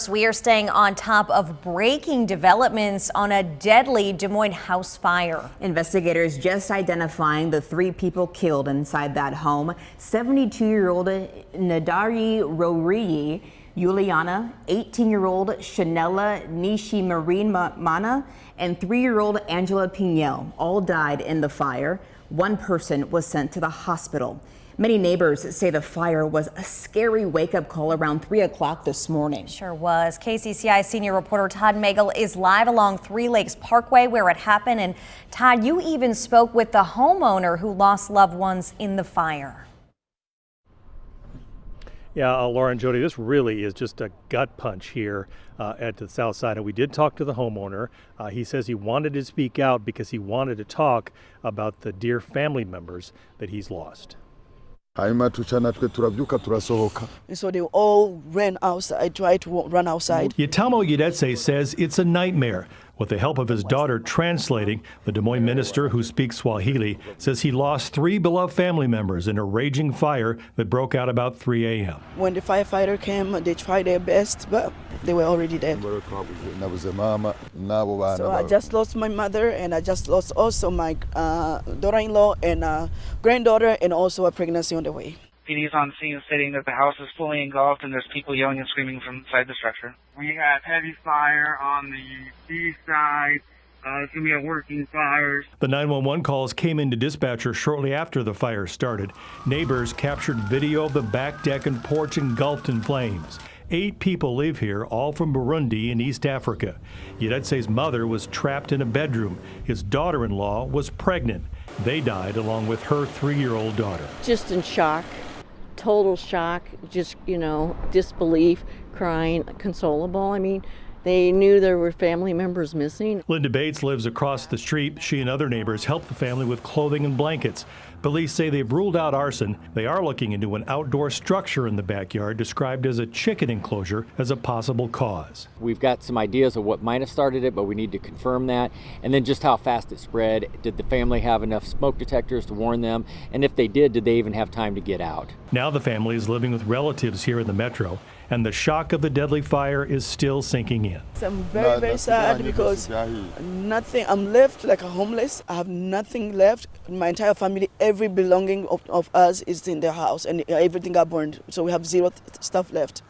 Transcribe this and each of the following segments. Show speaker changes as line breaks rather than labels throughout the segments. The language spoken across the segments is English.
first, we are staying on top of breaking developments on a deadly Des Moines house fire.
Investigators just identifying the 3 people killed inside that home. 72-year-old Nadari Roriyi, Juliana, 18-year-old Shanella Nishimarine-Mana, and 3-year-old Angela Pignel all died in the fire. 1 person was sent to the hospital. Many neighbors say the fire was a scary wake-up call around 3 o'clock this morning.
Sure was. KCCI senior reporter Todd Magel is live along Three Lakes Parkway where it happened. And Todd, you even spoke with the homeowner who lost loved ones in the fire.
Yeah, Laura and Jody, this really is just a gut punch here at the south side. And we did talk to the homeowner. He says he wanted to speak out because he wanted to talk about the dear family members that he's lost.
And
so they all ran outside, tried to run outside.
Yatamo Yedetse says it's a nightmare. With the help of his daughter translating, the Des Moines minister who speaks Swahili says he lost 3 beloved family members in a raging fire that broke out about 3 a.m.
When the firefighter came, they tried their best, but they were already dead. So I just lost my mother, and I just lost also my daughter-in-law and granddaughter, and also a pregnancy on the way.
PD's on scene stating that the house is fully engulfed and there's people yelling and screaming from inside the structure. We have heavy fire on the east side. It's going to be a working fire.
The 911 calls came into dispatcher shortly after the fire started. Neighbors captured video of the back deck and porch engulfed in flames. 8 people live here, all from Burundi in East Africa. Yedetse's mother was trapped in a bedroom. His daughter-in-law was pregnant. They died along with her 3-year-old daughter.
Just in shock. Total shock, just, disbelief, crying, consolable. I mean, they knew there were family members missing.
Linda Bates lives across the street. She and other neighbors helped the family with clothing and blankets. Police say they've ruled out arson. They are looking into an outdoor structure in the backyard described as a chicken enclosure as a possible cause.
We've got some ideas of what might have started it, but we need to confirm that. And then just how fast it spread. Did the family have enough smoke detectors to warn them? And if they did they even have time to get out?
Now the family is living with relatives here in the metro, and the shock of the deadly fire is still sinking in.
I'm very, very sad because nothing, I'm left like a homeless. I have nothing left. My entire family, every belonging of us is in their house, and everything got burned. So we have 0 stuff left.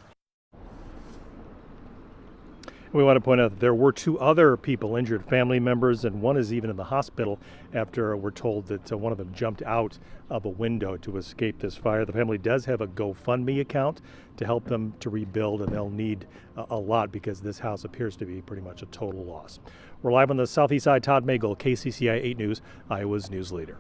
We want to point out that there were 2 other people injured, family members, and one is even in the hospital after we're told that one of them jumped out of a window to escape this fire. The family does have a GoFundMe account to help them to rebuild, and they'll need a lot because this house appears to be pretty much a total loss. We're live on the southeast side. Todd Magel, KCCI 8 News, Iowa's news leader.